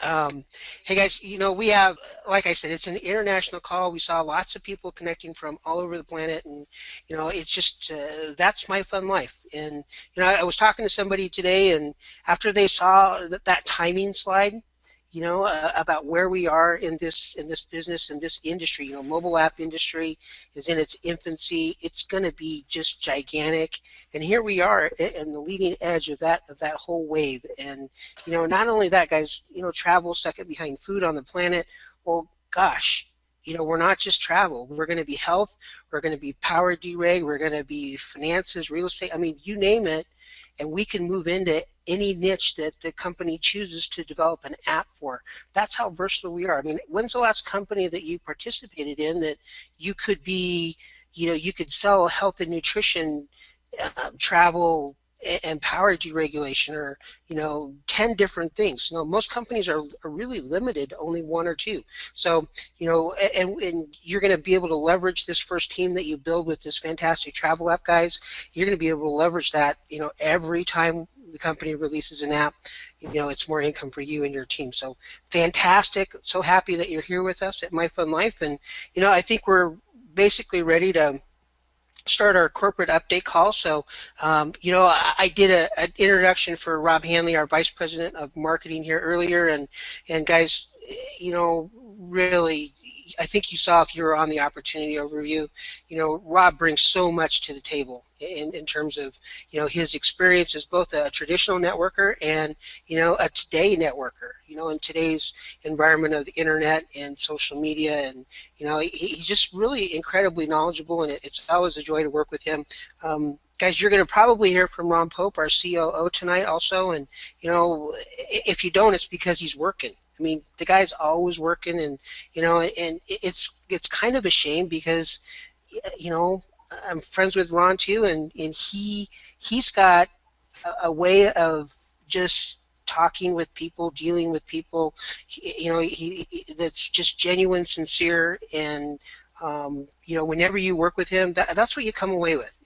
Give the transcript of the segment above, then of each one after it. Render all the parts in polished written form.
Um, hey guys, we have, like I said, it's an international call. We saw lots of people connecting from all over the planet, and it's just that's my fun life. And I was talking to somebody today, and after they saw that timing slide, about where we are in this business, in this industry. Mobile app industry is in its infancy. It's going to be just gigantic, and here we are in the leading edge of that whole wave. And not only that, guys, travel second behind food on the planet. Well, gosh, we're not just travel. We're going to be health. We're going to be power dereg. We're going to be finances, real estate. I mean, you name it, and we can move into any niche that the company chooses to develop an app for. That's how versatile we are. I mean, when's the last company that you participated in that you could be, you could sell health and nutrition, travel, and power deregulation, or 10 different things. Most companies are really limited to only one or two. So and you're going to be able to leverage this first team that you build with this fantastic travel app, guys. You're going to be able to leverage that every time the company releases an app. It's more income for you and your team. So fantastic. So happy that you're here with us at My Fun Life. And I think we're basically ready to start our corporate update call. So, I did an introduction for Rob Hanley, our Vice President of Marketing here earlier, and guys, really, I think you saw if you were on the opportunity overview, Rob brings so much to the table in terms of, his experience as both a traditional networker and, a today networker, in today's environment of the internet and social media. And, he's just really incredibly knowledgeable, and it's always a joy to work with him. Guys, you're going to probably hear from Ron Pope, our COO, tonight also. And, if you don't, it's because he's working. I mean, the guy's always working, and and it's kind of a shame because I'm friends with Ron too, and he's got a way of just talking with people, dealing with people, that's just genuine, sincere, and whenever you work with him, that's what you come away with.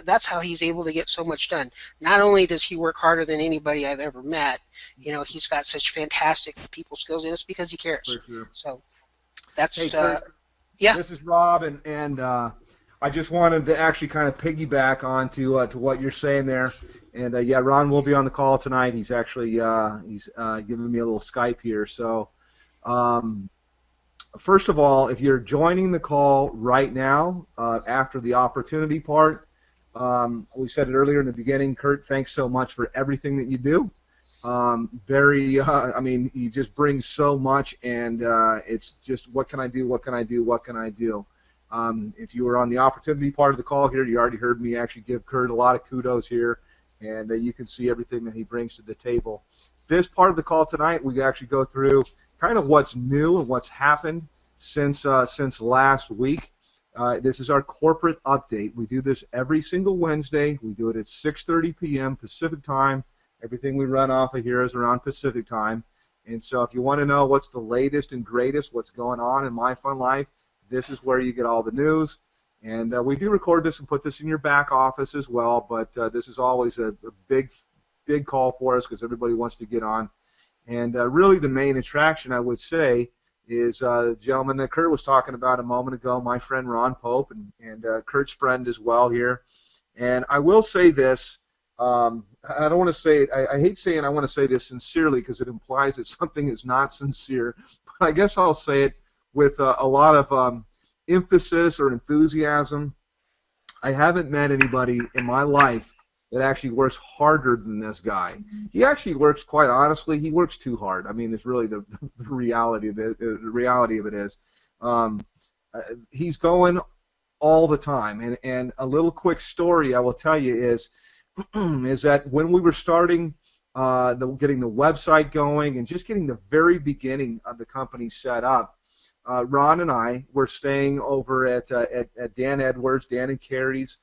That's how he's able to get so much done. Not only does he work harder than anybody I've ever met, he's got such fantastic people skills, and it's because he cares. For sure. So Hey, that's Kurt, yeah. this is Rob, and I just wanted to actually kind of piggyback onto to what you're saying there. And yeah, Ron will be on the call tonight. He's actually giving me a little Skype here. So first of all, if you're joining the call right now after the opportunity part, we said it earlier in the beginning, Kurt, thanks so much for everything that you do. I mean, he just brings so much, and it's just, what can I do, what can I do, what can I do? If you were on the opportunity part of the call here, you already heard me actually give Kurt a lot of kudos here, and you can see everything that he brings to the table. This part of the call tonight, we actually go through kind of what's new and what's happened since last week. This is our corporate update. We do this every single Wednesday. We do it at 6:30 p.m. Pacific time. Everything we run off of here is around Pacific time. And so if you want to know what's the latest and greatest, what's going on in My Fun Life, this is where you get all the news. And we do record this and put this in your back office as well, but this is always a big call for us because everybody wants to get on. And really the main attraction, I would say, is the gentleman that Kurt was talking about a moment ago, my friend Ron Pope, and Kurt's friend as well here. And I will say this, I don't want to say it, I hate saying I want to say this sincerely because it implies that something is not sincere, but I guess I'll say it with a lot of emphasis or enthusiasm. I haven't met anybody in my life that actually works harder than this guy. He actually works, quite honestly, he works too hard. I mean, it's really the reality of it. The reality of it is he's going all the time. And a little quick story I will tell you is that when we were starting getting the website going and just getting the very beginning of the company set up, Ron and I were staying over at Dan Edwards, Dan and Carrie's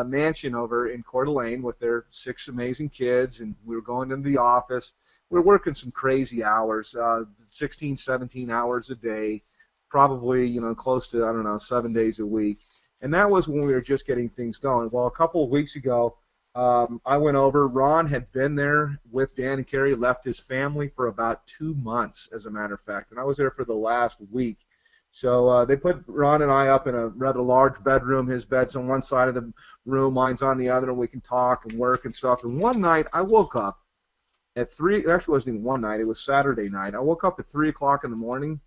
mansion over in Coeur d'Alene with their 6 amazing kids, and we were going into the office. We were working some crazy hours, 16, 17 hours a day, probably close to, I don't know, 7 days a week. And that was when we were just getting things going. Well, a couple of weeks ago, I went over. Ron had been there with Dan and Carrie, left his family for about 2 months, as a matter of fact, and I was there for the last week. So they put Ron and I up in a rather large bedroom. His bed's on one side of the room, mine's on the other, and we can talk and work and stuff. And one night I woke up at 3, actually it wasn't even one night, it was Saturday night. I woke up at 3 o'clock in the morning,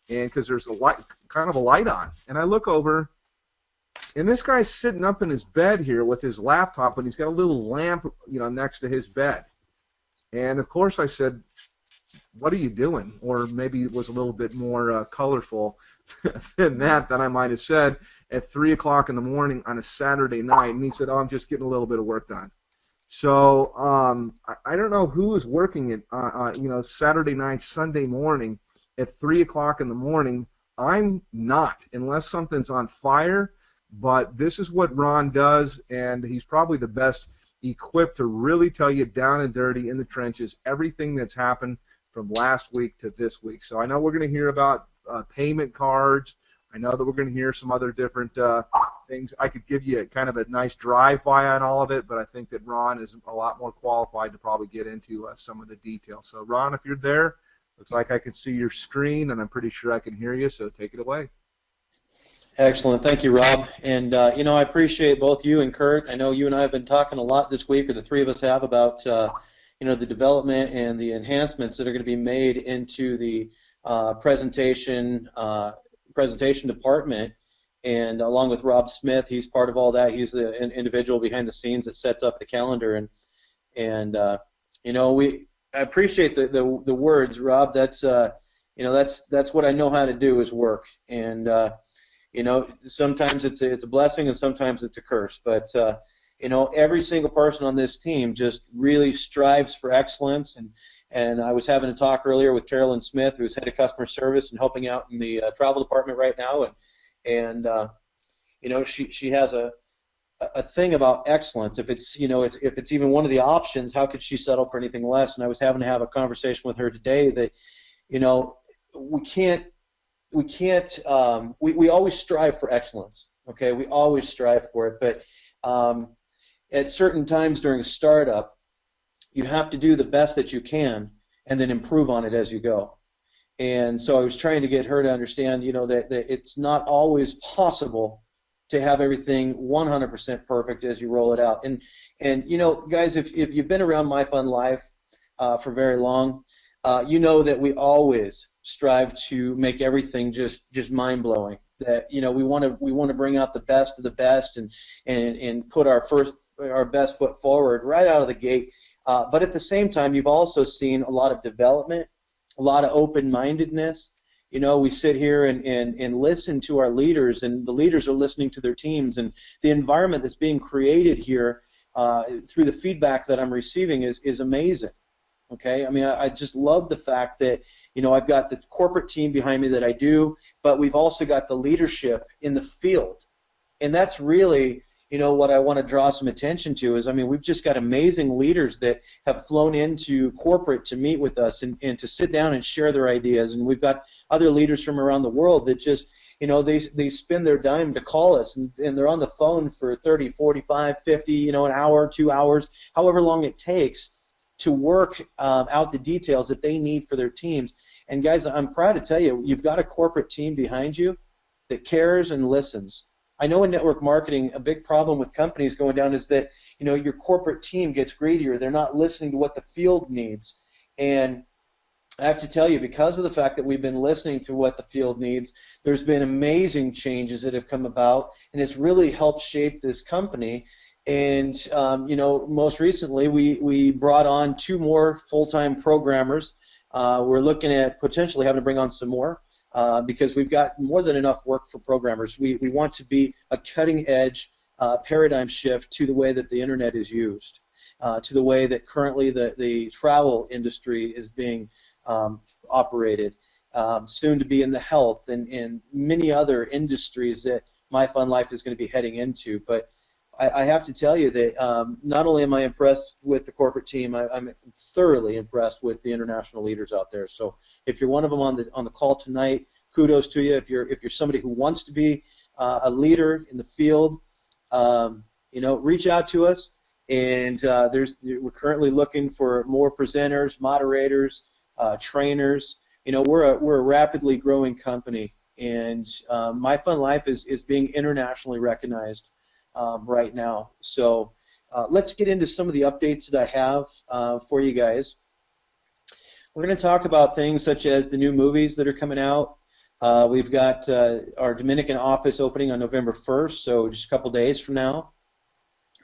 and because there's a light, kind of a light on, and I look over, and this guy's sitting up in his bed here with his laptop, and he's got a little lamp, next to his bed. And of course I said, "What are you doing?" Or maybe it was a little bit more colorful than that I might have said at 3 o'clock in the morning on a Saturday night. And he said, "Oh, I'm just getting a little bit of work done." So I don't know who is working at Saturday night, Sunday morning at 3 o'clock in the morning. I'm not, unless something's on fire. But this is what Ron does, and he's probably the best equipped to really tell you down and dirty in the trenches everything that's happened from last week to this week. So I know we're going to hear about payment cards. I know that we're going to hear some other different things. I could give you kind of a nice drive-by on all of it, but I think that Ron is a lot more qualified to probably get into some of the details. So, Ron, if you're there, looks like I can see your screen, and I'm pretty sure I can hear you, so take it away. Excellent. Thank you, Rob. And, I appreciate both you and Kurt. I know you and I have been talking a lot this week, or the three of us have, about, the development and the enhancements that are going to be made into the presentation department. And along with Rob Smith, he's part of all that. He's the individual behind the scenes that sets up the calendar. I appreciate the words, Rob. That's what I know how to do, is work. And sometimes it's a blessing and sometimes it's a curse. But every single person on this team just really strives for excellence. And I was having a talk earlier with Carolyn Smith, who's head of customer service and helping out in the travel department right now. And she has a thing about excellence. If it's if it's even one of the options, how could she settle for anything less? And I was having to have a conversation with her today that we always strive for excellence. Okay, we always strive for it, but at certain times during a startup, you have to do the best that you can and then improve on it as you go. And so I was trying to get her to understand, that it's not always possible to have everything 100% perfect as you roll it out. And guys, if you've been around My Fun Life for very long, you know that we always strive to make everything just mind-blowing. That we want to bring out the best of the best and put our best foot forward right out of the gate. But at the same time, you've also seen a lot of development, a lot of open-mindedness. We sit here and listen to our leaders, and the leaders are listening to their teams, and the environment that's being created here through the feedback that I'm receiving is amazing. Okay, I mean, I just love the fact that I've got the corporate team behind me that I do, but we've also got the leadership in the field, and that's really what I want to draw some attention to is, we've just got amazing leaders that have flown into corporate to meet with us and to sit down and share their ideas, and we've got other leaders from around the world that just they spend their dime to call us, and they're on the phone for 30, 45, 50, an hour, 2 hours, however long it takes to work out the details that they need for their teams. And guys, I'm proud to tell you, you've got a corporate team behind you that cares and listens. I know in network marketing, a big problem with companies going down is that your corporate team gets greedier. They're not listening to what the field needs. And I have to tell you, because of the fact that we've been listening to what the field needs, there's been amazing changes that have come about, and it's really helped shape this company. And most recently, we brought on 2 more full-time programmers. We're looking at potentially having to bring on some more because we've got more than enough work for programmers. We want to be a cutting-edge paradigm shift to the way that the internet is used, to the way that currently the travel industry is being operated, soon to be in the health and many other industries that My Fun Life is going to be heading into. But I have to tell you that not only am I impressed with the corporate team, I'm thoroughly impressed with the international leaders out there. So if you're one of them on the call tonight, kudos to you. If you're somebody who wants to be a leader in the field, reach out to us. And we're currently looking for more presenters, moderators, trainers. You know, we're a rapidly growing company, and My Fun Life is being internationally recognized right now. So let's get into some of the updates that I have for you guys. We're going to talk about things such as the new movies that are coming out. We've got our Dominican office opening on November 1st, so just a couple days from now.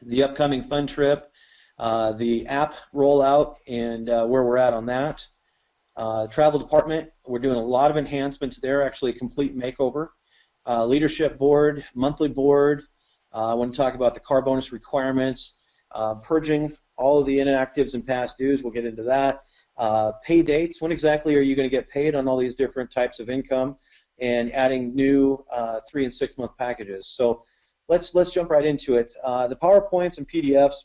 The upcoming Fun Trip, the app rollout, and where we're at on that. Travel department, we're doing a lot of enhancements there, actually a complete makeover. Leadership board, monthly board. I want to talk about the car bonus requirements, purging all of the inactives and past dues. We'll get into that. Pay dates, when exactly are you going to get paid on all these different types of income, and adding new 3 and 6 month packages. So let's jump right into it. The PowerPoints and PDFs,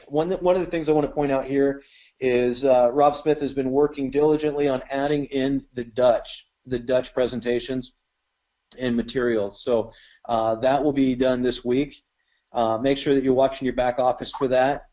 one of the things I want to point out here is Rob Smith has been working diligently on adding in the Dutch presentations and materials. So that will be done this week. Make sure that you're watching your back office for that.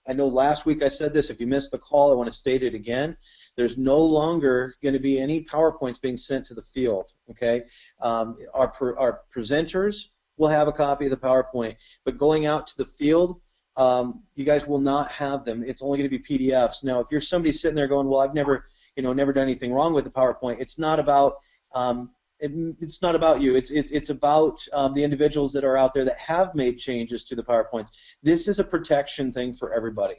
I know last week I said this. If you missed the call, I want to state it again. There's no longer going to be any PowerPoints being sent to the field. Okay, our presenters will have a copy of the PowerPoint, but going out to the field, you guys will not have them. It's only going to be PDFs. Now, if you're somebody sitting there going, "Well, I've never done anything wrong with the PowerPoint," it's not about it's not about you. It's about the individuals that are out there that have made changes to the PowerPoints. This is a protection thing for everybody.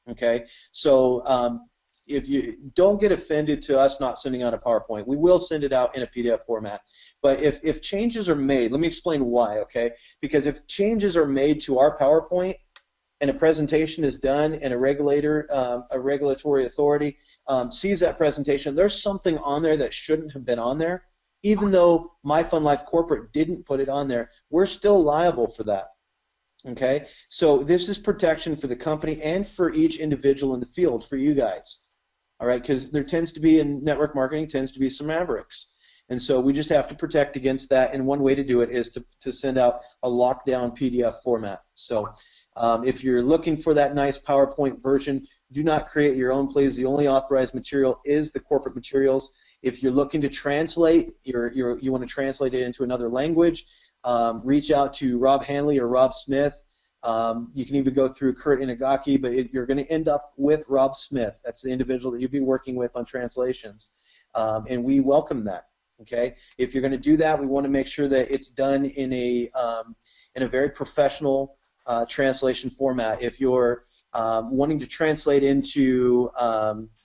Okay, so if you don't get offended to us not sending out a PowerPoint, we will send it out in a PDF format. But if changes are made, let me explain why. Okay, because if changes are made to our PowerPoint and a presentation is done and a regulatory authority sees that presentation, there's something on there that shouldn't have been on there. Even though My Fun Life Corporate didn't put it on there, we're still liable for that. Okay? So this is protection for the company and for each individual in the field, for you guys. All right? Because there tends to be, in network marketing, tends to be some mavericks. And so we just have to protect against that, and one way to do it is to send out a lockdown PDF format. So if you're looking for that nice PowerPoint version, do not create your own, please. The only authorized material is the corporate materials. If you're looking to translate, you want to translate it into another language, reach out to Rob Hanley or Rob Smith. You can even go through Kurt Inagaki, but you're going to end up with Rob Smith. That's the individual that you'll be working with on translations, and we welcome that. Okay, if you're going to do that, we want to make sure that it's done in a very professional translation format. If you're wanting to translate into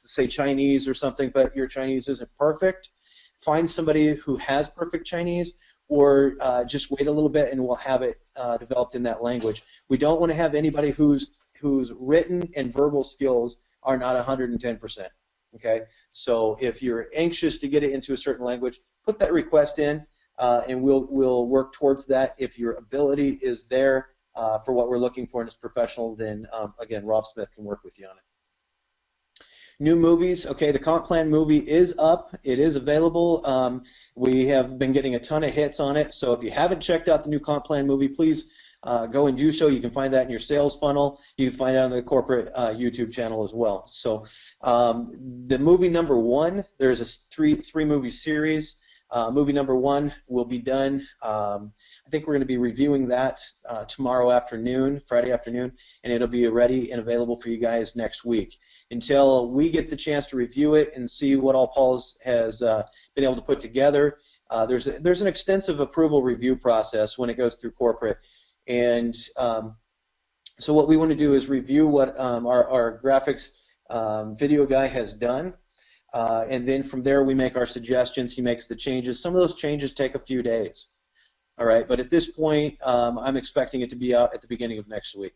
say Chinese or something, but your Chinese isn't perfect, find somebody who has perfect Chinese, or just wait a little bit and we'll have it developed in that language. We don't want to have anybody whose written and verbal skills are not 110%. Okay, so if you're anxious to get it into a certain language, put that request in, and we'll work towards that. If your ability is there for what we're looking for and is professional, then again, Rob Smith can work with you on it. New movies. Okay, the Comp Plan movie is up. It is available. We have been getting a ton of hits on it, so if you haven't checked out the new Comp Plan movie, please go and do so. You can find that in your sales funnel. You can find it on the corporate YouTube channel as well. So the movie number 1, there's a three-movie series. Movie number 1 will be done. I think we're going to be reviewing that tomorrow afternoon, Friday afternoon, and it'll be ready and available for you guys next week. Until we get the chance to review it and see what all Paul has been able to put together, there's an extensive approval review process when it goes through corporate. And so what we want to do is review what our graphics video guy has done. And then from there we make our suggestions. He makes the changes. Some of those changes take a few days. All right, but at this point, I'm expecting it to be out at the beginning of next week.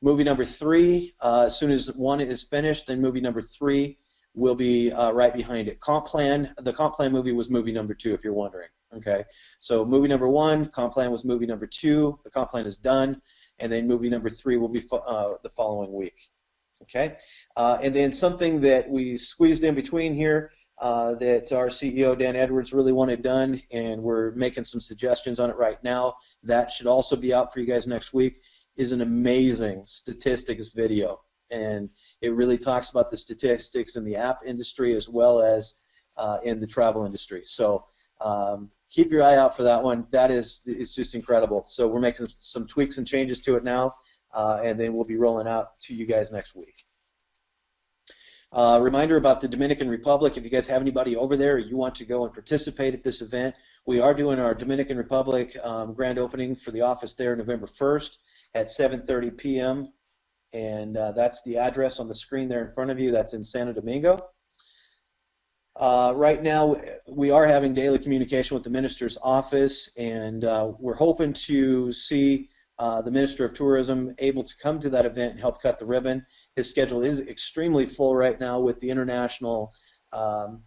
Movie number 3, as soon as 1 is finished, then movie number 3 will be right behind it. The Comp Plan movie was movie number 2, if you're wondering. Okay, so movie number 1, Comp Plan was movie number 2. The Comp Plan is done, and then movie number 3 will be the following week. Okay, and then something that we squeezed in between here that our CEO, Dan Edwards, really wanted done, and we're making some suggestions on it right now. That should also be out for you guys next week, is an amazing statistics video, and it really talks about the statistics in the app industry as well as in the travel industry. So keep your eye out for that one. It's just incredible. So we're making some tweaks and changes to it now, and then we'll be rolling out to you guys next week. Reminder about the Dominican Republic. If you guys have anybody over there or you want to go and participate at this event, we are doing our Dominican Republic grand opening for the office there November 1st at 7:30 p.m. And that's the address on the screen there in front of you. That's in Santo Domingo. Right now, we are having daily communication with the minister's office, and we're hoping to see the Minister of Tourism able to come to that event and help cut the ribbon. His schedule is extremely full right now with the international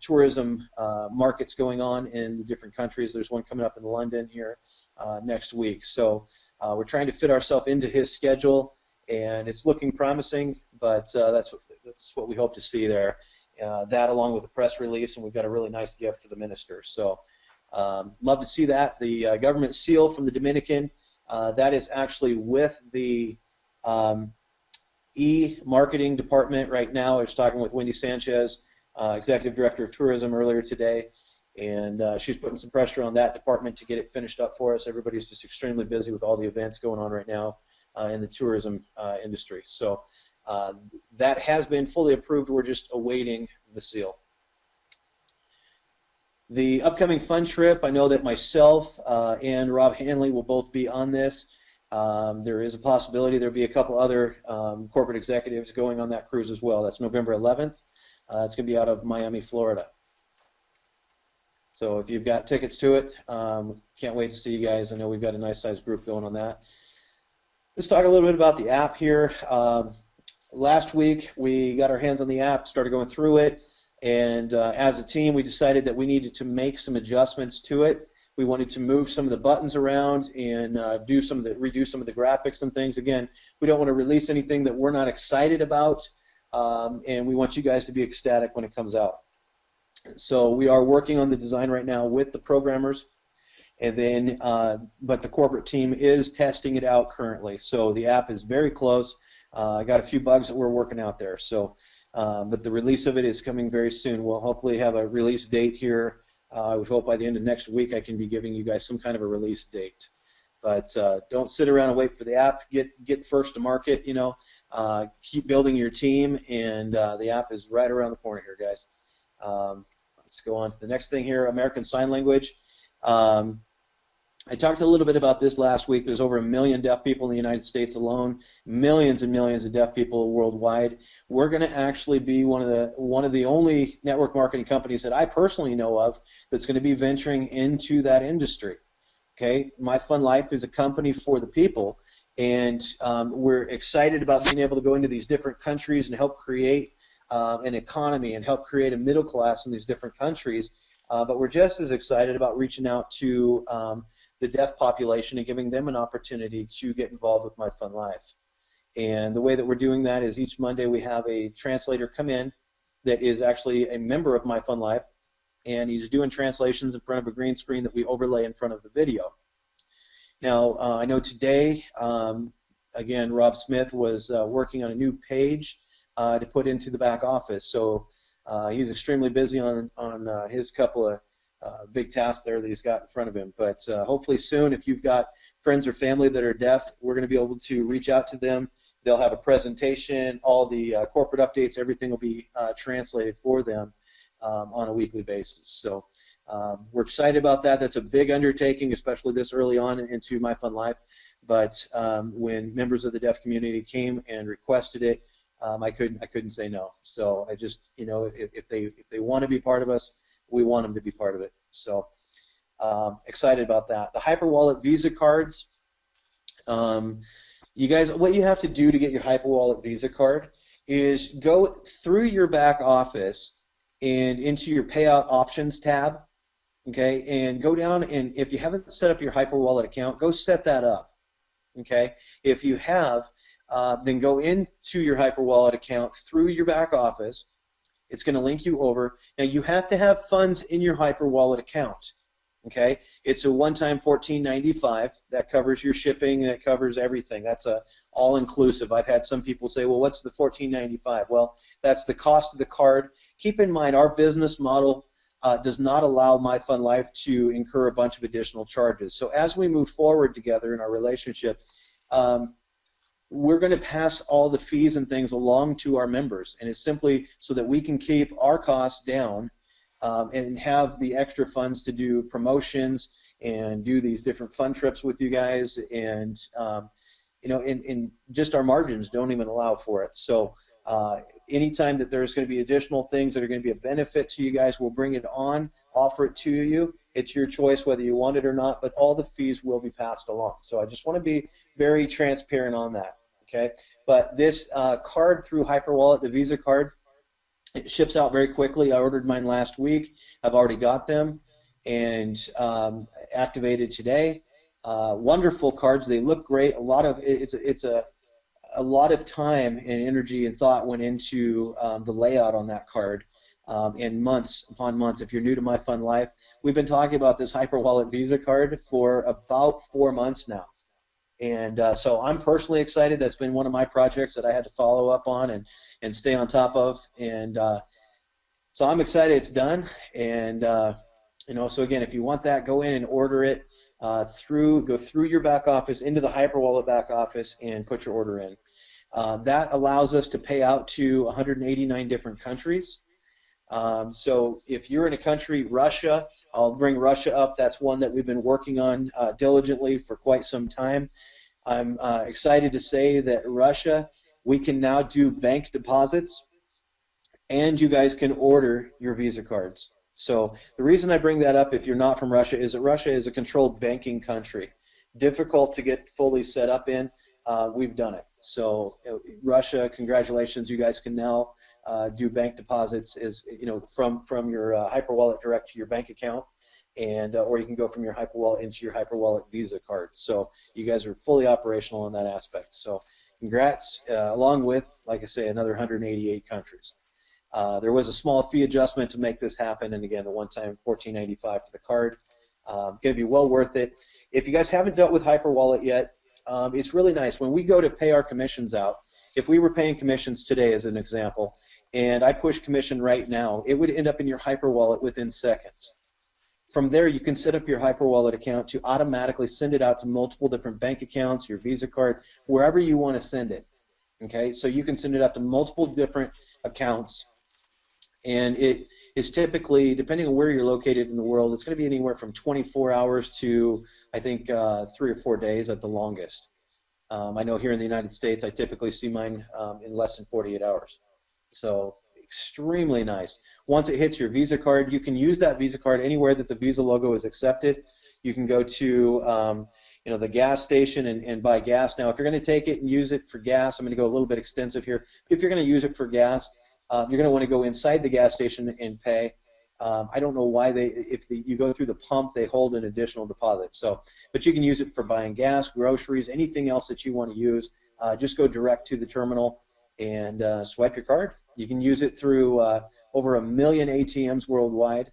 tourism markets going on in the different countries. There's one coming up in London here next week. So we're trying to fit ourselves into his schedule, and it's looking promising, but that's what we hope to see there. That along with a press release, and we've got a really nice gift for the minister. So love to see that. The government seal from the Dominican, that is actually with the e-marketing department right now. I was talking with Wendy Sanchez, Executive Director of Tourism, earlier today, and she's putting some pressure on that department to get it finished up for us. Everybody's just extremely busy with all the events going on right now in the tourism industry. So that has been fully approved. We're just awaiting the seal. The upcoming fun trip, I know that myself and Rob Hanley will both be on this. There is a possibility there'll be a couple other corporate executives going on that cruise as well. That's November 11th. It's going to be out of Miami, Florida. So if you've got tickets to it, can't wait to see you guys. I know we've got a nice sized group going on that. Let's talk a little bit about the app here. Last week we got our hands on the app, started going through it, and as a team we decided that we needed to make some adjustments to it. We wanted to move some of the buttons around and redo some of the graphics and things. Again, we don't want to release anything that we're not excited about, and we want you guys to be ecstatic when it comes out. So we are working on the design right now with the programmers, and then but the corporate team is testing it out currently. So the app is very close. I got a few bugs that we're working out there. So, but the release of it is coming very soon. We'll hopefully have a release date here. I would hope by the end of next week I can be giving you guys some kind of a release date. But don't sit around and wait for the app. Get first to market. You know, keep building your team, and the app is right around the corner here, guys. Let's go on to the next thing here. American Sign Language. I talked a little bit about this last week. There's over 1 million deaf people in the United States alone, millions and millions of deaf people worldwide. We're going to actually be one of the only network marketing companies that I personally know of that's going to be venturing into that industry. Okay, My Fun Life is a company for the people, and we're excited about being able to go into these different countries and help create an economy and help create a middle class in these different countries. But we're just as excited about reaching out to the deaf population and giving them an opportunity to get involved with My Fun Life. And the way that we're doing that is each Monday we have a translator come in that is actually a member of My Fun Life, and he's doing translations in front of a green screen that we overlay in front of the video. Now, I know today, again, Rob Smith was working on a new page to put into the back office. So he's extremely busy on his couple of big tasks there that he's got in front of him. But hopefully soon, if you've got friends or family that are deaf, we're going to be able to reach out to them. They'll have a presentation, all the corporate updates, everything will be translated for them on a weekly basis. So we're excited about that. That's a big undertaking, especially this early on into My Fun Life. But when members of the deaf community came and requested it, I couldn't say no. So I just, you know, if they want to be part of us, we want them to be part of it. So excited about that. The HyperWallet Visa cards. You guys, what you have to do to get your HyperWallet Visa card is go through your back office and into your payout options tab, okay, and go down, and if you haven't set up your HyperWallet account, go set that up, okay. If you have, then go into your HyperWallet account through your back office. It's going to link you over. Now, you have to have funds in your HyperWallet account, Okay, it's a one-time $14.95 that covers your shipping, that covers everything. That's a all-inclusive. I've had some people say, well, what's the $14.95? Well, that's the cost of the card. Keep in mind, our business model does not allow MyFunLife to incur a bunch of additional charges. So as we move forward together in our relationship, we're going to pass all the fees and things along to our members, and it's simply so that we can keep our costs down and have the extra funds to do promotions and do these different fun trips with you guys, and you know, and just our margins don't even allow for it. So anytime that there's going to be additional things that are going to be a benefit to you guys, we'll bring it on, offer it to you. It's your choice whether you want it or not, but all the fees will be passed along. So I just want to be very transparent on that. Okay, but this card through Hyperwallet, the Visa card, it ships out very quickly. I ordered mine last week. I've already got them and activated today. Wonderful cards. They look great. A lot of a lot of time and energy and thought went into the layout on that card, and months upon months. If you're new to MyFunLife, we've been talking about this Hyperwallet Visa card for about 4 months now. And so I'm personally excited. That's been one of my projects that I had to follow up on and stay on top of. And so I'm excited it's done. And you know, so again, if you want that, go in and order it go through your back office into the Hyperwallet back office and put your order in. That allows us to pay out to 189 different countries. So if you're in a country, Russia, I'll bring Russia up. That's one that we've been working on diligently for quite some time. I'm excited to say that Russia, we can now do bank deposits, and you guys can order your Visa cards. So the reason I bring that up, if you're not from Russia, is that Russia is a controlled banking country. Difficult to get fully set up in. We've done it. So Russia, congratulations, you guys can now do bank deposits from your Hyperwallet direct to your bank account, and or you can go from your Hyperwallet into your Hyperwallet Visa card. So you guys are fully operational in that aspect. So congrats, along with, like I say, another 188 countries. There was a small fee adjustment to make this happen, and again, the one-time $14.95 for the card. Going to be well worth it. If you guys haven't dealt with Hyperwallet yet, it's really nice. When we go to pay our commissions out, if we were paying commissions today as an example, and I push commission right now, it would end up in your Hyperwallet within seconds. From there, you can set up your Hyperwallet account to automatically send it out to multiple different bank accounts, your Visa card, wherever you want to send it. Okay, so you can send it out to multiple different accounts, and it is typically, depending on where you're located in the world, it's going to be anywhere from 24 hours to, I think, 3 or 4 days at the longest. I know here in the United States, I typically see mine in less than 48 hours. So extremely nice. Once it hits your Visa card, you can use that Visa card anywhere that the Visa logo is accepted. You can go to the gas station and buy gas. Now, if you're going to take it and use it for gas, I'm going to go a little bit extensive here. If you're going to use it for gas, you're going to want to go inside the gas station and pay. I don't know why you go through the pump, they hold an additional deposit. So, but you can use it for buying gas, groceries, anything else that you want to use. Just go direct to the terminal and swipe your card. You can use it through over 1 million ATMs worldwide.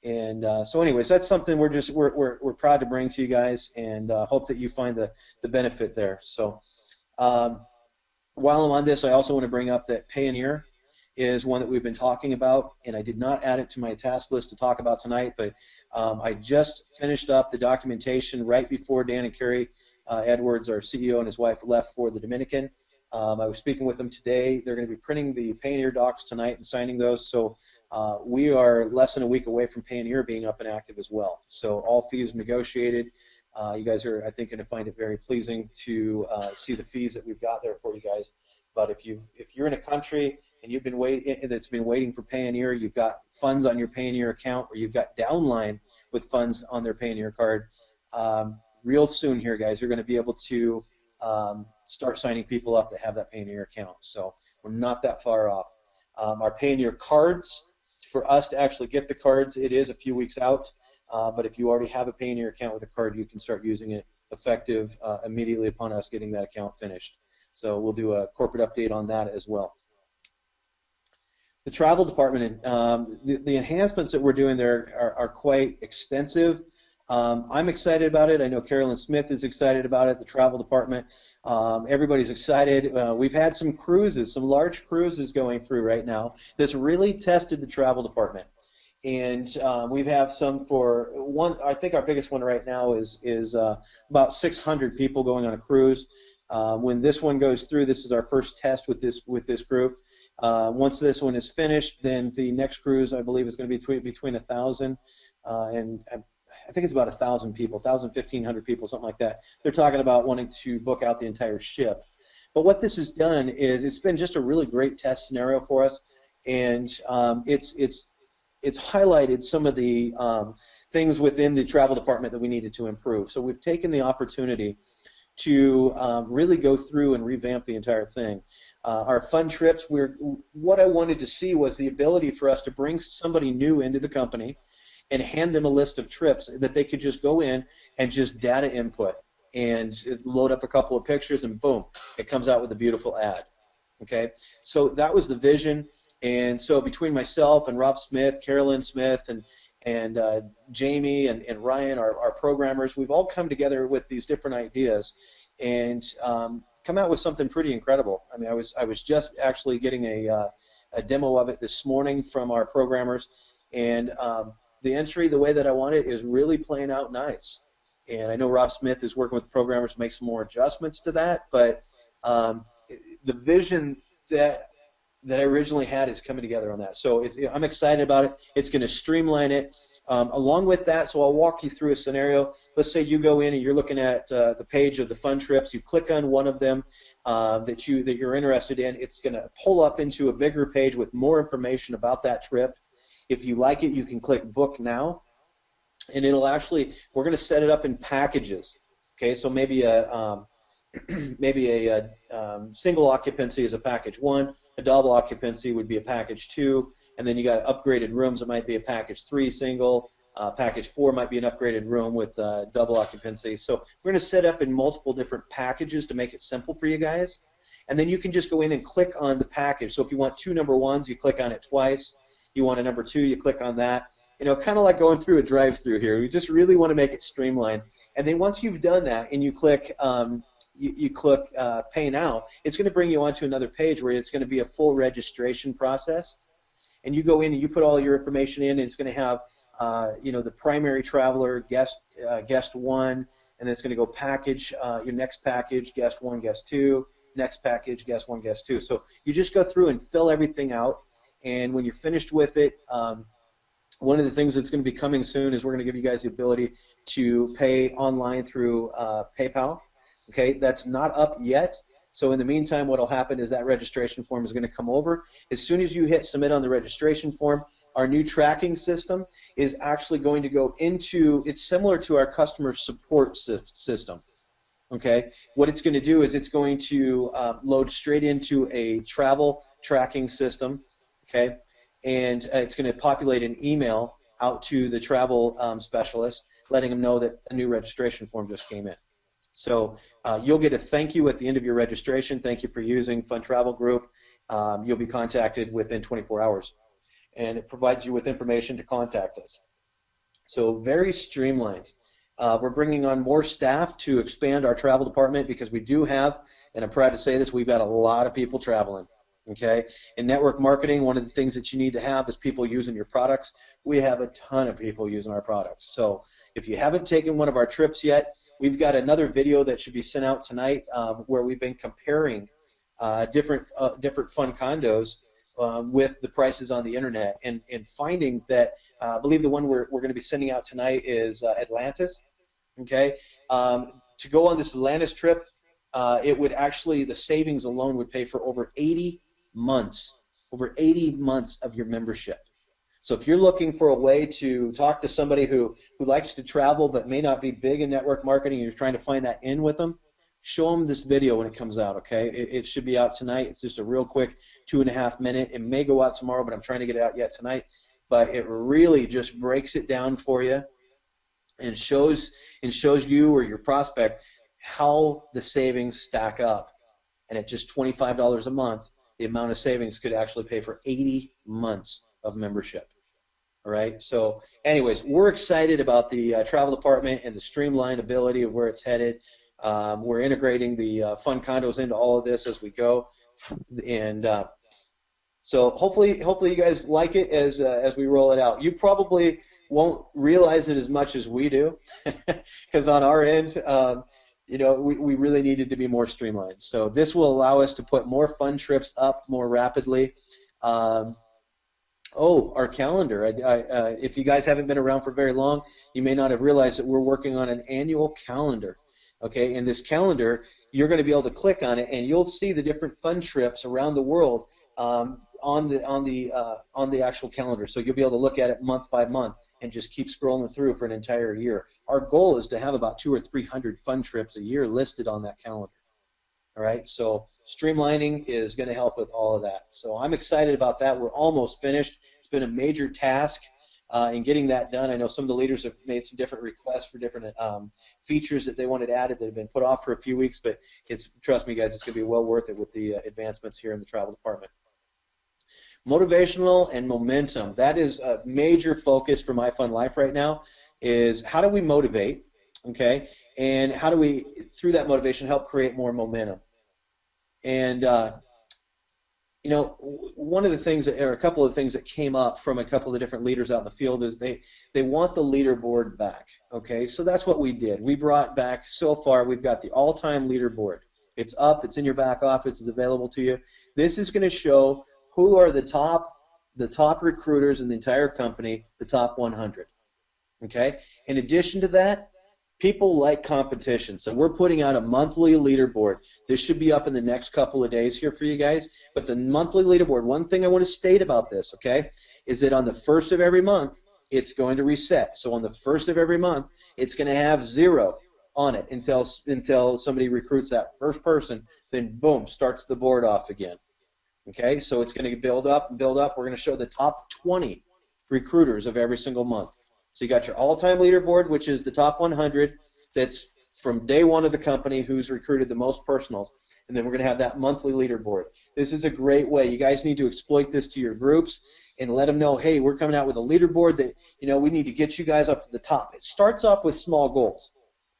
And so anyways, that's something we're proud to bring to you guys, and hope that you find the benefit there. So while I'm on this, I also want to bring up that Payoneer is one that we've been talking about, and I did not add it to my task list to talk about tonight, but I just finished up the documentation right before Dan and Carrie Edwards, our CEO, and his wife left for the Dominican. I was speaking with them today. They're going to be printing the Payoneer docs tonight and signing those, so we are less than a week away from Payoneer being up and active as well. So all fees negotiated. You guys are, I think, going to find it very pleasing to see the fees that we've got there for you guys. But if you're in a country and you've been that's been waiting for Payoneer, you've got funds on your Payoneer account, or you've got downline with funds on their Payoneer card, real soon here, guys, you're going to be able to start signing people up that have that Payoneer account. So we're not that far off. Our Payoneer cards, for us to actually get the cards, it is a few weeks out. But if you already have a Payoneer account with a card, you can start using it effective immediately upon us getting that account finished. So we'll do a corporate update on that as well. The travel department, the enhancements that we're doing there are quite extensive. I'm excited about it. I know Carolyn Smith is excited about it, the travel department. Everybody's excited. We've had some cruises, some large cruises going through right now that's really tested the travel department. And we have some for one. I think our biggest one right now is about 600 people going on a cruise. When this one goes through, this is our first test with this group. Once this one is finished, then the next cruise, I believe, is going to be between 1,000 and I think it's about 1,000 people, 1,000, 1,500 people, something like that. They're talking about wanting to book out the entire ship. But what this has done is it's been just a really great test scenario for us, and it's highlighted some of the things within the travel department that we needed to improve. So we've taken the opportunity to really go through and revamp the entire thing. Our fun trips, what I wanted to see was the ability for us to bring somebody new into the company and hand them a list of trips that they could just go in and just data input and load up a couple of pictures, and boom, it comes out with a beautiful ad. Okay, so that was the vision. And so between myself and Rob Smith, Carolyn Smith, and Jamie and Ryan, our programmers, we've all come together with these different ideas and come out with something pretty incredible. I mean, I was just actually getting a demo of it this morning from our programmers, and the entry, the way that I want it, is really playing out nice. And I know Rob Smith is working with programmers to make some more adjustments to that, but the vision that I originally had is coming together on that. So I'm excited about it. It's going to streamline it. Along with that, so I'll walk you through a scenario. Let's say you go in and you're looking at the page of the fun trips. You click on one of them that you're interested in. It's going to pull up into a bigger page with more information about that trip. If you like it, you can click Book Now, and it'll actually, we're going to set it up in packages. Okay, so maybe a single occupancy is a package 1, a double occupancy would be a package 2, and then you got upgraded rooms. It might be a package 3 single, package 4 might be an upgraded room with double occupancy. So we're going to set up in multiple different packages to make it simple for you guys, and then you can just go in and click on the package. So if you want 2 number 1s, you click on it twice. You want a number 2, you click on that. You know, kind of like going through a drive-through here. We just really want to make it streamlined. And then once you've done that and you click you click Pay Now, it's going to bring you onto another page where it's going to be a full registration process. And you go in and you put all your information in, and it's going to have the primary traveler, guest 1, and then it's going to go package, your next package, guest 1, guest 2, next package, guest 1, guest 2. So you just go through and fill everything out. And when you're finished with it, one of the things that's going to be coming soon is we're going to give you guys the ability to pay online through PayPal. Okay, that's not up yet. So in the meantime, what will happen is that registration form is going to come over. As soon as you hit submit on the registration form, our new tracking system is actually going to go into, it's similar to our customer support system. Okay, what it's going to do is it's going to load straight into a travel tracking system. Okay, and it's going to populate an email out to the travel specialist, letting them know that a new registration form just came in. So you'll get a thank you at the end of your registration. Thank you for using Fun Travel Group. You'll be contacted within 24 hours, and it provides you with information to contact us. So very streamlined. We're bringing on more staff to expand our travel department because we do have, and I'm proud to say this, we've got a lot of people traveling. Okay, in network marketing, one of the things that you need to have is people using your products. We have a ton of people using our products. So if you haven't taken one of our trips yet, we've got another video that should be sent out tonight where we've been comparing different fun condos with the prices on the internet, and finding that I believe the one we're going to be sending out tonight is Atlantis. Okay, to go on this Atlantis trip, it would actually, the savings alone would pay for over 80 months of your membership. So if you're looking for a way to talk to somebody who likes to travel but may not be big in network marketing, and you're trying to find that in with them, show them this video when it comes out, okay? It should be out tonight. It's just a real quick 2.5 minute. It may go out tomorrow, but I'm trying to get it out yet tonight. But it really just breaks it down for you and shows you or your prospect how the savings stack up. And at just $25 a month, the amount of savings could actually pay for 80 months of membership. All right. So, anyways, we're excited about the travel department and the streamlined ability of where it's headed. We're integrating the fun condos into all of this as we go, and so hopefully you guys like it as we roll it out. You probably won't realize it as much as we do, because on our end, we really needed to be more streamlined. So this will allow us to put more fun trips up more rapidly. Our calendar. If you guys haven't been around for very long, you may not have realized that we're working on an annual calendar. Okay, in this calendar, you're going to be able to click on it, and you'll see the different fun trips around the world on the actual calendar. So you'll be able to look at it month by month and just keep scrolling through for an entire year. Our goal is to have about 200 or 300 fun trips a year listed on that calendar. All right, so streamlining is going to help with all of that. So I'm excited about that. We're almost finished. It's been a major task in getting that done. I know some of the leaders have made some different requests for different features that they wanted added that have been put off for a few weeks, but trust me, guys, it's going to be well worth it with the advancements here in the travel department. Motivational and momentum. That is a major focus for My Fun Life right now, is how do we motivate, okay, and how do we, through that motivation, help create more momentum. And, one of the things, or a couple of things that came up from a couple of different leaders out in the field is they want the leaderboard back, okay? So that's what we did. We brought back, so far, we've got the all-time leaderboard. It's up. It's in your back office. It's available to you. This is going to show who are the top recruiters in the entire company, the top 100. Okay? In addition to that, people like competition. So we're putting out a monthly leaderboard. This should be up in the next couple of days here for you guys. But the monthly leaderboard, one thing I want to state about this, okay, is that on the first of every month, it's going to reset. So on the first of every month, it's going to have 0 on it until somebody recruits that first person, then boom, starts the board off again. Okay, so it's going to build up and build up. We're going to show the top 20 recruiters of every single month. So you got your all-time leaderboard, which is the top 100. That's from day one of the company who's recruited the most personals. And then we're going to have that monthly leaderboard. This is a great way. You guys need to exploit this to your groups and let them know, hey, we're coming out with a leaderboard that, we need to get you guys up to the top. It starts off with small goals.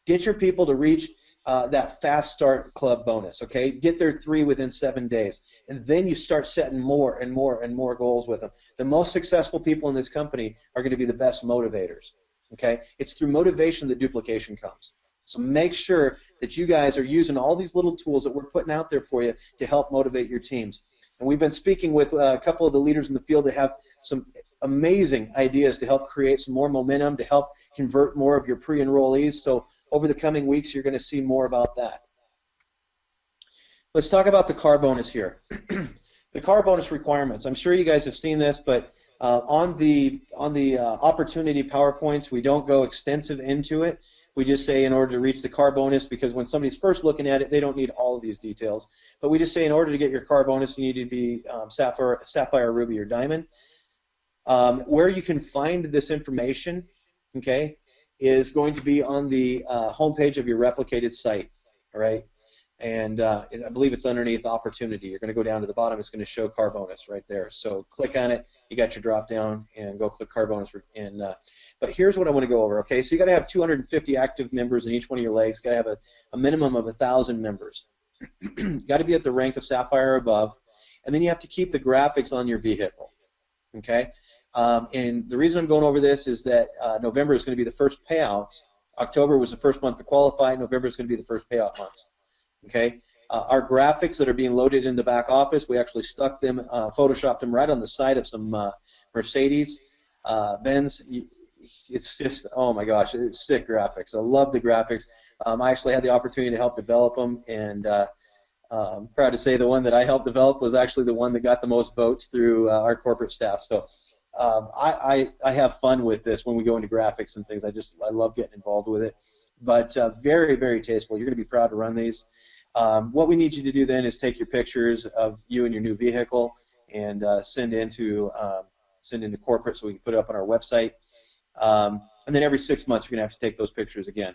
Get your people to reach that fast start club bonus, okay? Get their 3 within 7 days. And then you start setting more and more and more goals with them. The most successful people in this company are going to be the best motivators, okay? It's through motivation that duplication comes. So make sure that you guys are using all these little tools that we're putting out there for you to help motivate your teams. And we've been speaking with a couple of the leaders in the field that have some amazing ideas to help create some more momentum, to help convert more of your pre-enrollees. So over the coming weeks, you're going to see more about that. Let's talk about the car bonus here. The car bonus requirements. I'm sure you guys have seen this, but on the opportunity PowerPoints, we don't go extensive into it. We just say in order to reach the car bonus, because when somebody's first looking at it, they don't need all of these details. But we just say in order to get your car bonus, you need to be Sapphire, Ruby, or Diamond. Where you can find this information, okay, is going to be on the homepage of your replicated site, all right? And I believe it's underneath Opportunity. You're going to go down to the bottom. It's going to show car bonus right there. So click on it. You got your drop down, and go click car bonus. But here's what I want to go over, okay? So you got to have 250 active members in each one of your legs. Got to have a minimum of 1,000 members. Got to be at the rank of Sapphire or above. And then you have to keep the graphics on your vehicle. Okay, and the reason I'm going over this is that November is going to be the first payouts. October was the first month to qualify. November is going to be the first payout months. Okay, our graphics that are being loaded in the back office, we actually stuck them, photoshopped them right on the side of some Mercedes Benz. It's just, oh my gosh, it's sick graphics. I love the graphics. I actually had the opportunity to help develop them, and I'm proud to say the one that I helped develop was actually the one that got the most votes through our corporate staff. So I have fun with this when we go into graphics and things. I love getting involved with it. But very, very tasteful. You're going to be proud to run these. What we need you to do then is take your pictures of you and your new vehicle and send into corporate so we can put it up on our website. And then every 6 months you're going to have to take those pictures again.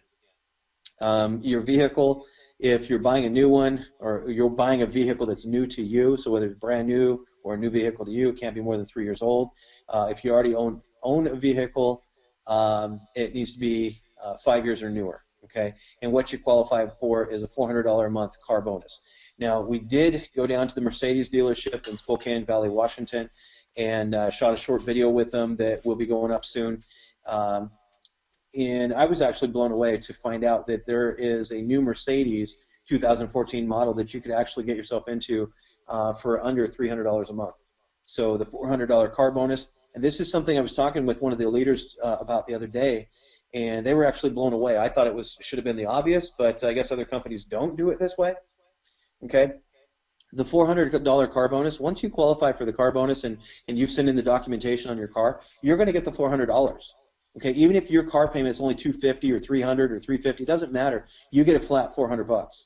Your vehicle, if you're buying a new one or you're buying a vehicle that's new to you, so whether it's brand new or a new vehicle to you, it can't be more than 3 years old. If you already own own a vehicle, it needs to be 5 years or newer. Okay, and what you qualify for is a $400 a month car bonus. Now, we did go down to the Mercedes dealership in Spokane Valley, Washington, and shot a short video with them that will be going up soon. And I was actually blown away to find out that there is a new Mercedes 2014 model that you could actually get yourself into for under $300 a month. So the $400 car bonus, and this is something I was talking with one of the leaders about the other day, and they were actually blown away. I thought it should have been the obvious, but I guess other companies don't do it this way. Okay, the $400 car bonus, once you qualify for the car bonus and you send in the documentation on your car, you're going to get the $400. Okay, even if your car payment is only $250 or $300 or $350, it doesn't matter. You get a flat $400.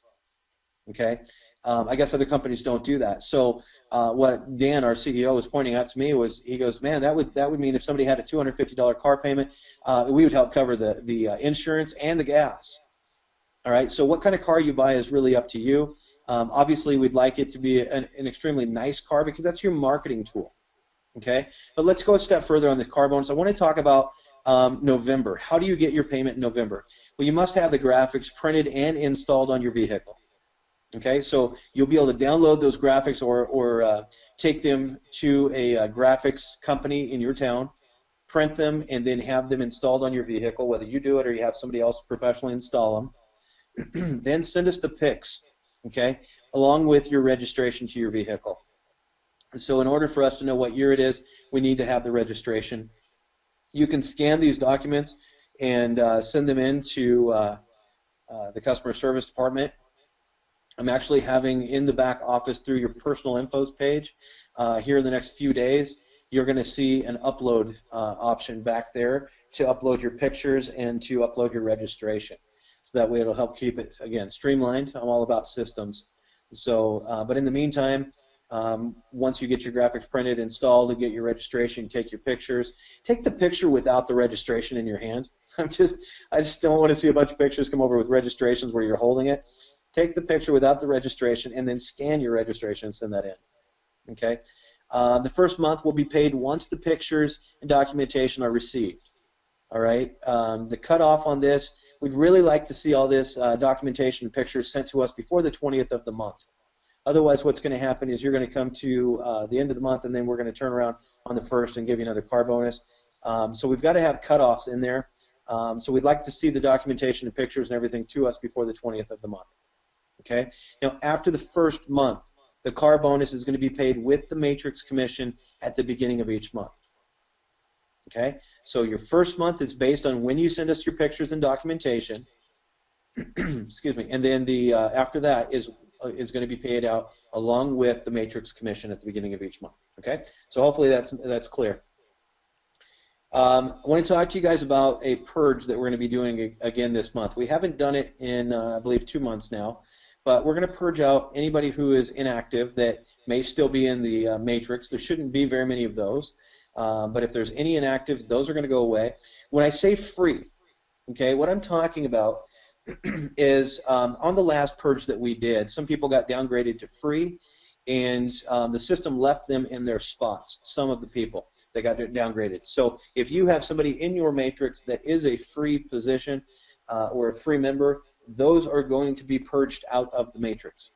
Okay, I guess other companies don't do that. So what Dan, our CEO, was pointing out to me was, he goes, man, that would mean if somebody had a $250 car payment, we would help cover the insurance and the gas. All right, so what kind of car you buy is really up to you. Obviously, we'd like it to be an extremely nice car because that's your marketing tool. Okay, but let's go a step further on the car bonus. I want to talk about November. How do you get your payment in November? Well, you must have the graphics printed and installed on your vehicle. Okay, so you'll be able to download those graphics or take them to a graphics company in your town, print them, and then have them installed on your vehicle, whether you do it or you have somebody else professionally install them. Then send us the pics, okay, along with your registration to your vehicle. So in order for us to know what year it is, we need to have the registration. You can scan these documents and send them in to the customer service department. I'm actually having in the back office through your personal infos page here in the next few days, you're going to see an upload option back there to upload your pictures and to upload your registration. So that way it'll help keep it, again, streamlined. I'm all about systems. So, but in the meantime, once you get your graphics printed, installed, and get your registration, take your pictures. Take the picture without the registration in your hand. I just don't want to see a bunch of pictures come over with registrations where you're holding it. Take the picture without the registration and then scan your registration and send that in. Okay. The first month will be paid once the pictures and documentation are received. All right. The cutoff on this, we'd really like to see all this documentation and pictures sent to us before the 20th of the month. Otherwise, what's going to happen is you're going to come to the end of the month, and then we're going to turn around on the 1st and give you another car bonus. So we've got to have cutoffs in there. So we'd like to see the documentation and pictures and everything to us before the 20th of the month. Okay. Now, after the first month, the car bonus is going to be paid with the matrix commission at the beginning of each month. Okay. So your first month is based on when you send us your pictures and documentation. Excuse me. And then the after that is going to be paid out along with the matrix commission at the beginning of each month. Okay. So hopefully that's clear. I want to talk to you guys about a purge that we're going to be doing again this month. We haven't done it in I believe 2 months now. But we're going to purge out anybody who is inactive that may still be in the matrix. There shouldn't be very many of those. But if there's any inactives, those are going to go away. When I say free, okay, what I'm talking about is on the last purge that we did, some people got downgraded to free, and the system left them in their spots, some of the people that got downgraded. So if you have somebody in your matrix that is a free position or a free member, those are going to be purged out of the matrix.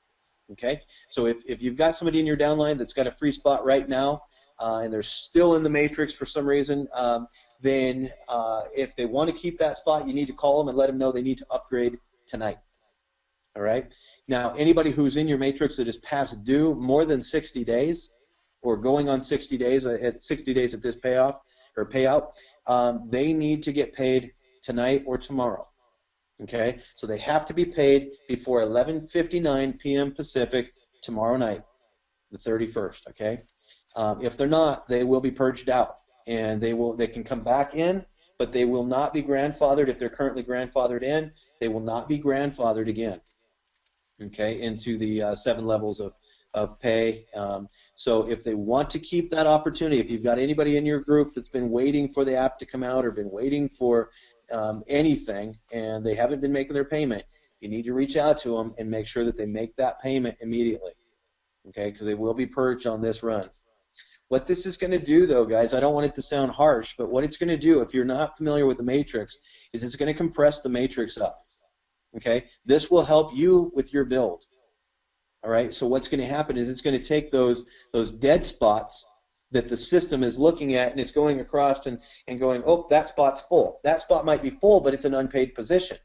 Okay, so if you've got somebody in your downline that's got a free spot right now and they're still in the matrix for some reason, then if they want to keep that spot, you need to call them and let them know they need to upgrade tonight. All right. Now, anybody who's in your matrix that is past due more than 60 days or going on 60 days at 60 days at this payoff or payout, they need to get paid tonight or tomorrow. Okay, so they have to be paid before 11:59 p.m. Pacific tomorrow night, the 31st. Okay, if they're not, they will be purged out, and they can come back in, but they will not be grandfathered. If they're currently grandfathered in, they will not be grandfathered again. Okay, into the 7 levels of pay. So if they want to keep that opportunity, if you've got anybody in your group that's been waiting for the app to come out or been waiting for anything and they haven't been making their payment, you need to reach out to them and make sure that they make that payment immediately, okay, because they will be purged on this run. What this is going to do, though, guys, I don't want it to sound harsh, but what it's going to do, if you're not familiar with the matrix, is it's going to compress the matrix up. Okay? This will help you with your build. All right? So what's going to happen is it's going to take those dead spots that the system is looking at, and it's going across and going, oh, that spot's full. That spot might be full, but it's an unpaid position.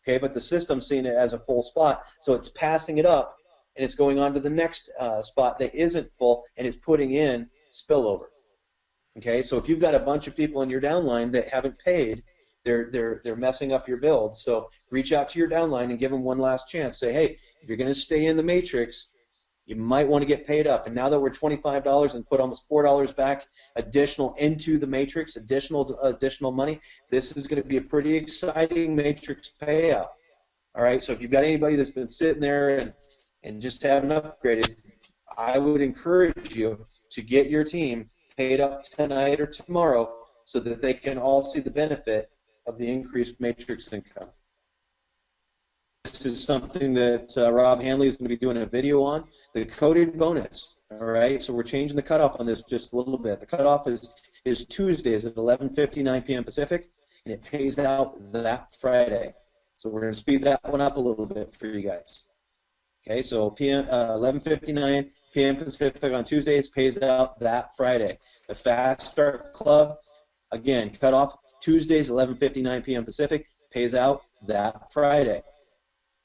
Okay? But the system's seeing it as a full spot, so it's passing it up, and it's going on to the next spot that isn't full, and it's putting in spillover. Okay, so if you've got a bunch of people in your downline that haven't paid, they're messing up your build. So reach out to your downline and give them one last chance. Say, hey, if you're going to stay in the matrix, you might want to get paid up. And now that we're $25 and put almost $4 back additional into the matrix, additional money, this is going to be a pretty exciting matrix payout. All right, so if you've got anybody that's been sitting there and just haven't upgraded, I would encourage you to get your team paid up tonight or tomorrow so that they can all see the benefit of the increased matrix income. This is something that Rob Hanley is going to be doing a video on, the coded bonus. All right, so we're changing the cutoff on this just a little bit. The cutoff is Tuesdays at 11:59 p.m. Pacific, and it pays out that Friday. So we're going to speed that one up a little bit for you guys. Okay, so 11:59 p.m. Pacific on Tuesdays pays out that Friday. The Fast Start Club, again, cut off Tuesdays 11:59 p.m. Pacific, pays out that Friday.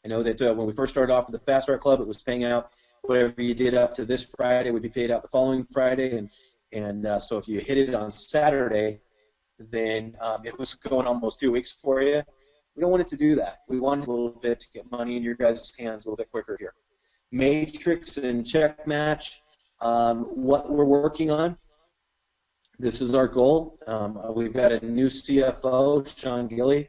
I know that when we first started off with the Fast Start Club, it was paying out whatever you did up to this Friday would be paid out the following Friday, and so if you hit it on Saturday, then it was going almost 2 weeks for you. We don't want it to do that. We want a little bit to get money in your guys' hands a little bit quicker here. Matrix and check match, what we're working on. This is our goal. We've got a new CFO, Sean Gilly,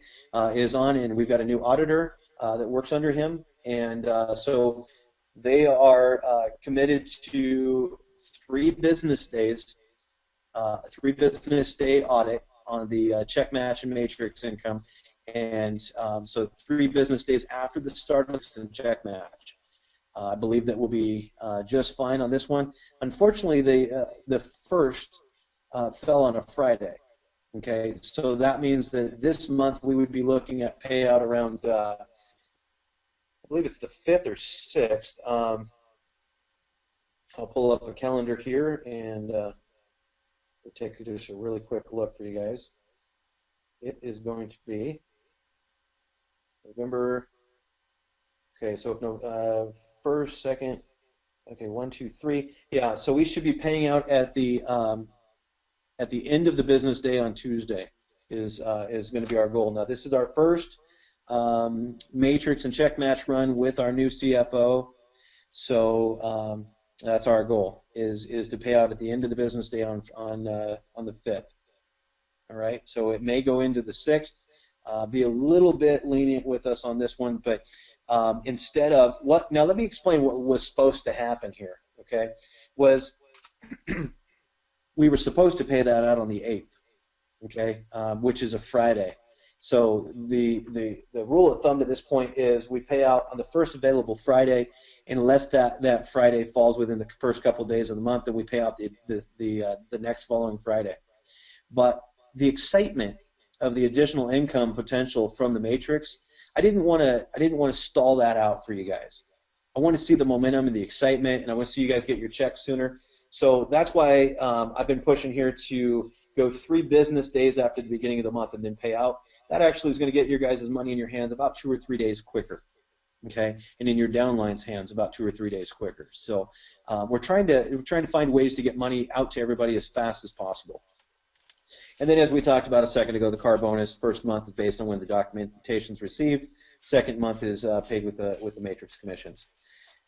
is on, and we've got a new auditor that works under him. And so they are committed to 3 business days, 3 business day audit on the check match and matrix income. And so 3 business days after the start of the check match. I believe that we'll be just fine on this one. Unfortunately, the first fell on a Friday. Okay, so that means that this month we would be looking at payout around, I believe it's the 5th or 6th. I'll pull up a calendar here and we'll take just a really quick look for you guys. It is going to be November. Okay, so if no, 1st, 2nd, okay, 1, 2, 3. Yeah, so we should be paying out at the end of the business day on Tuesday is going to be our goal. Now, this is our first matrix and check match run with our new CFO. So that's our goal is to pay out at the end of the business day on the 5th. All right, so it may go into the 6th. Be a little bit lenient with us on this one, but instead of what? Now let me explain what was supposed to happen here. Okay, was we were supposed to pay that out on the 8th. Okay, which is a Friday. So the rule of thumb to this point is we pay out on the first available Friday, unless that Friday falls within the first couple days of the month, then we pay out the next following Friday. But the excitement of the additional income potential from the matrix, I didn't want to stall that out for you guys. I want to see the momentum and the excitement, and I want to see you guys get your check sooner. So that's why I've been pushing here to go 3 business days after the beginning of the month and then pay out. That actually is going to get your guys' money in your hands about 2 or 3 days quicker, okay, and in your downline's hands about 2 or 3 days quicker. So we're trying to find ways to get money out to everybody as fast as possible. And then, as we talked about a second ago, the car bonus, first month is based on when the documentation is received. Second month is paid with the matrix commissions.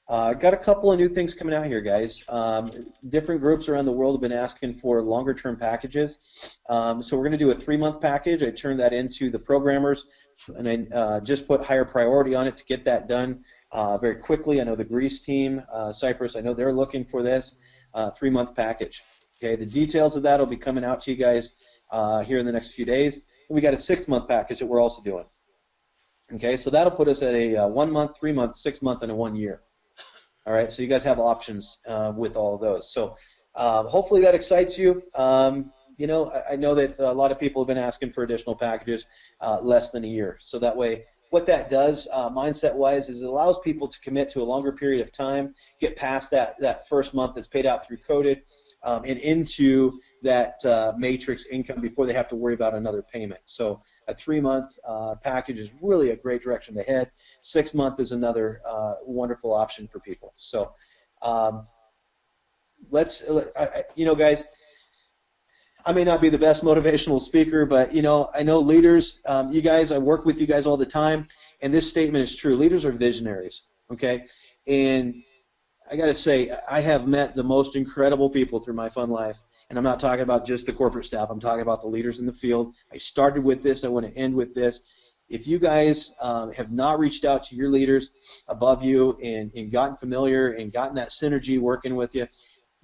Got a couple of new things coming out here, guys. Different groups around the world have been asking for longer-term packages. So we're going to do a 3-month package. I turned that into the programmers, and I just put higher priority on it to get that done very quickly. I know the Greece team, Cyprus, I know they're looking for this 3-month package. Okay, the details of that will be coming out to you guys here in the next few days. And we got a 6-month package that we're also doing. Okay, so that'll put us at a 1-month, 3-month, 6-month, and a 1 year. All right, so you guys have options with all of those. So hopefully that excites you. You know, I know that a lot of people have been asking for additional packages less than a year. So that way, what that does, mindset-wise, is it allows people to commit to a longer period of time, get past that first month that's paid out through Coded, and into that matrix income before they have to worry about another payment. So a 3-month package is really a great direction to head. 6-month is another wonderful option for people. So you know, guys, I may not be the best motivational speaker, but you know, I know leaders, you guys, I work with you guys all the time, and this statement is true. Leaders are visionaries, okay? And I got to say, I have met the most incredible people through my fun life, and I'm not talking about just the corporate staff. I'm talking about the leaders in the field. I started with this. I want to end with this. If you guys have not reached out to your leaders above you and gotten familiar and gotten that synergy working with you,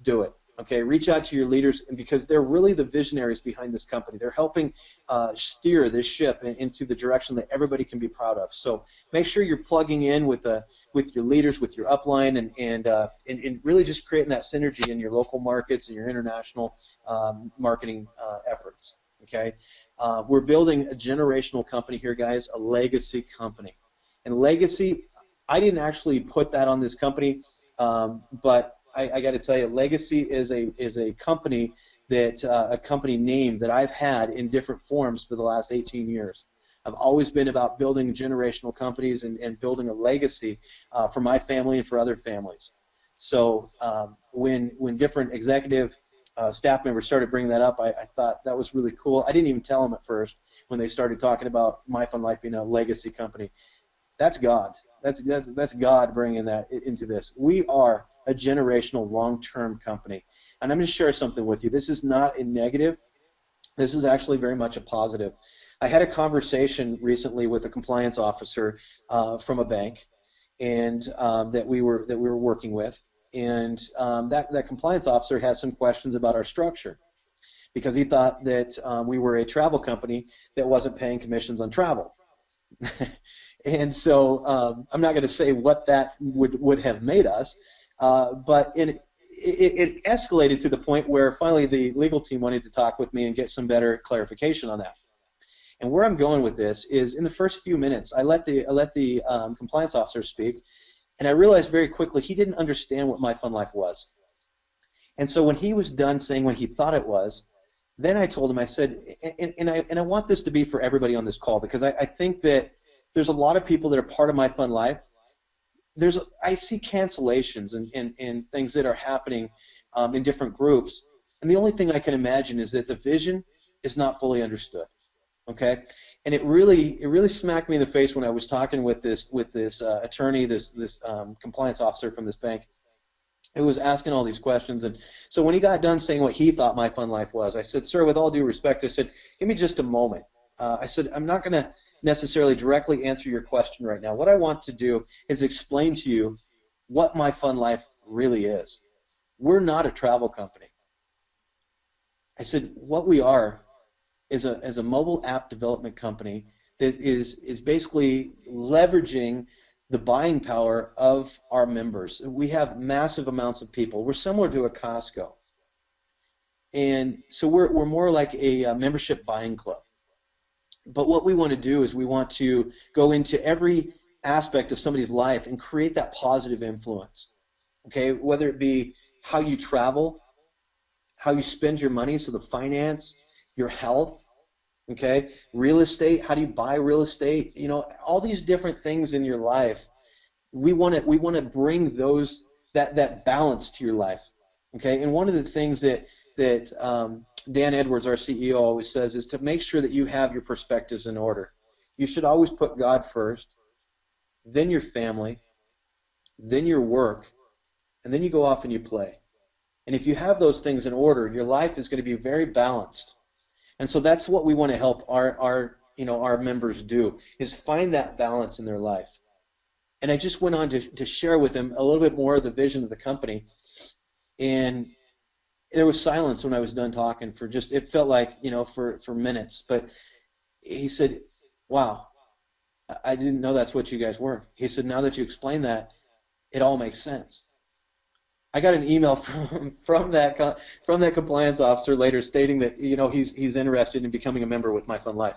do it. Okay, reach out to your leaders, and because they're really the visionaries behind this company. They're helping steer this ship into the direction that everybody can be proud of. So make sure you're plugging in with your leaders, with your upline, and really just creating that synergy in your local markets and your international marketing efforts. Okay, we're building a generational company here, guys, a legacy company. And legacy, I didn't actually put that on this company, but I got to tell you, Legacy is a company that a company name that I've had in different forms for the last 18 years. I've always been about building generational companies and building a legacy for my family and for other families. So when different executive staff members started bringing that up, I thought that was really cool. I didn't even tell them at first when they started talking about My Fun Life being a legacy company. That's God. That's God bringing that into this. We are a generational long-term company. And I'm going to share something with you. This is not a negative. This is actually very much a positive. I had a conversation recently with a compliance officer from a bank, and that we were working with, and that compliance officer had some questions about our structure, because he thought that we were a travel company that wasn't paying commissions on travel. And so I'm not going to say what that would have made us. But it escalated to the point where finally the legal team wanted to talk with me and get some better clarification on that. And where I'm going with this is, in the first few minutes, I let the compliance officer speak, and I realized very quickly he didn't understand what My Fun Life was. And so when he was done saying what he thought it was, then I told him, I said, and I want this to be for everybody on this call, because I think that there's a lot of people that are part of My Fun Life. I see cancellations and things that are happening in different groups, and the only thing I can imagine is that the vision is not fully understood. Okay, and it really smacked me in the face when I was talking with this attorney, this compliance officer from this bank, who was asking all these questions. And so when he got done saying what he thought My Fun Life was, I said, "Sir, with all due respect," I said, "give me just a moment." I said, "I'm not going to necessarily directly answer your question right now. What I want to do is explain to you what My Fun Life really is. We're not a travel company." I said, "What we are is a mobile app development company that is basically leveraging the buying power of our members. We have massive amounts of people. We're similar to a Costco. And so we're more like a membership buying club. But what we want to do is we want to go into every aspect of somebody's life and create that positive influence. Okay, whether it be how you travel, how you spend your money, so the finance, your health, okay, real estate, how do you buy real estate, you know, all these different things in your life. We want to bring that balance to your life. Okay, and one of the things that Dan Edwards, our CEO, always says is to make sure that you have your perspectives in order. You should always put God first, then your family, then your work, and then you go off and you play. And if you have those things in order, your life is going to be very balanced. And so that's what we want to help our members do, is find that balance in their life. And I just went on to share with them a little bit more of the vision of the company, and there was silence when I was done talking for just, it felt like, for minutes. But he said, "Wow, I didn't know that's what you guys were." He said, "Now that you explain that, it all makes sense." I got an email from that compliance officer later stating that he's interested in becoming a member with My Fun Life.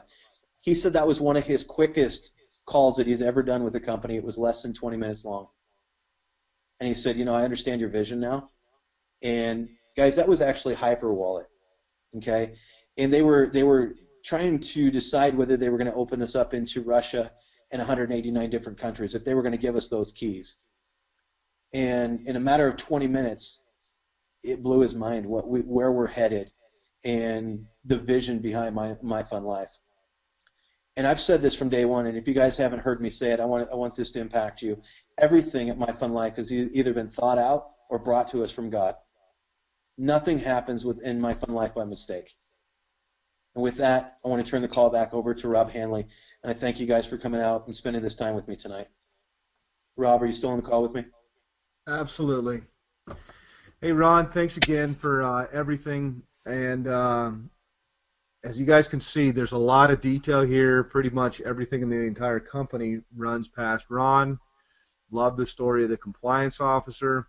He said that was one of his quickest calls that he's ever done with the company. It was less than 20 minutes long. And he said, I understand your vision now. And guys, that was actually Hyperwallet, okay? And they were trying to decide whether they were going to open this up into Russia and 189 different countries, if they were going to give us those keys. And in a matter of 20 minutes, it blew his mind where we're headed and the vision behind My Fun Life. And I've said this from day one, and if you guys haven't heard me say it, I want this to impact you. Everything at My Fun Life has either been thought out or brought to us from God. Nothing happens within My Fun Life by mistake. And with that, I want to turn the call back over to Rob Hanley, and I thank you guys for coming out and spending this time with me tonight. Rob, are you still on the call with me? Absolutely. Hey, Ron, thanks again for everything. And as you guys can see, there's a lot of detail here. Pretty much everything in the entire company runs past Ron. Love the story of the compliance officer.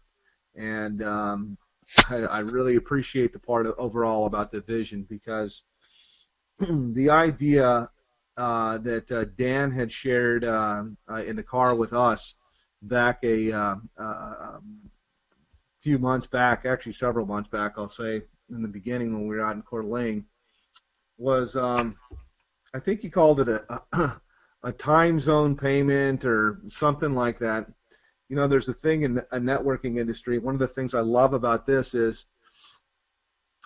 And I really appreciate the part overall about the vision, because the idea that Dan had shared in the car with us back a few months back, actually several months back, I'll say, in the beginning when we were out in Coeur d'Alene, was I think he called it a time zone payment or something like that. There's a thing in a networking industry. One of the things I love about this is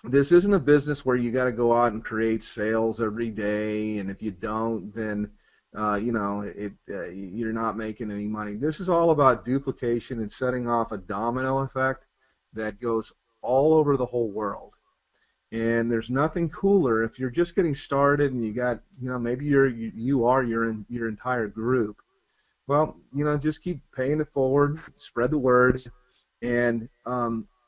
this isn't a business where you got to go out and create sales every day, and if you don't, then you're not making any money. This is all about duplication and setting off a domino effect that goes all over the whole world. And there's nothing cooler if you're just getting started and you got, maybe your entire group. Well, just keep paying it forward, spread the word, and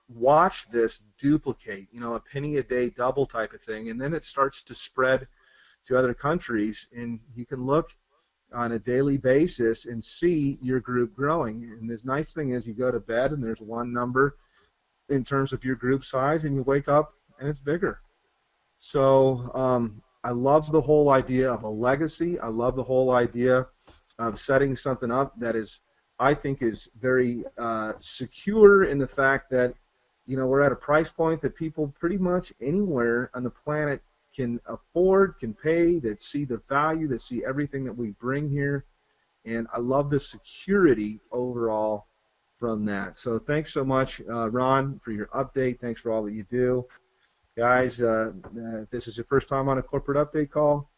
watch this duplicate, a penny a day double type of thing, and then it starts to spread to other countries, and you can look on a daily basis and see your group growing. And the nice thing is you go to bed and there's one number in terms of your group size, and you wake up and it's bigger. So I love the whole idea of a legacy. I love the whole idea of setting something up that is, I think, is very secure in the fact that, we're at a price point that people pretty much anywhere on the planet can afford, can pay, that see the value, that see everything that we bring here. And I love the security overall from that. So thanks so much, Ron, for your update. Thanks for all that you do. Guys, if this is your first time on a corporate update call,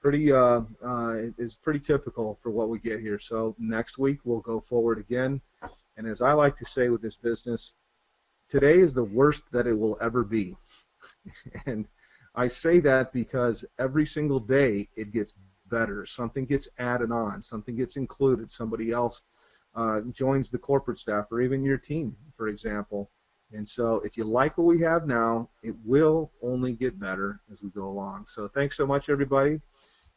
it's pretty typical for what we get here. So next week we'll go forward again. And as I like to say with this business, today is the worst that it will ever be. And I say that because every single day it gets better. Something gets added on. Something gets included. Somebody else joins the corporate staff, or even your team, for example. And so if you like what we have now, it will only get better as we go along. So thanks so much, everybody.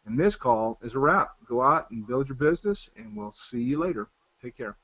And this call is a wrap. Go out and build your business, and we'll see you later. Take care.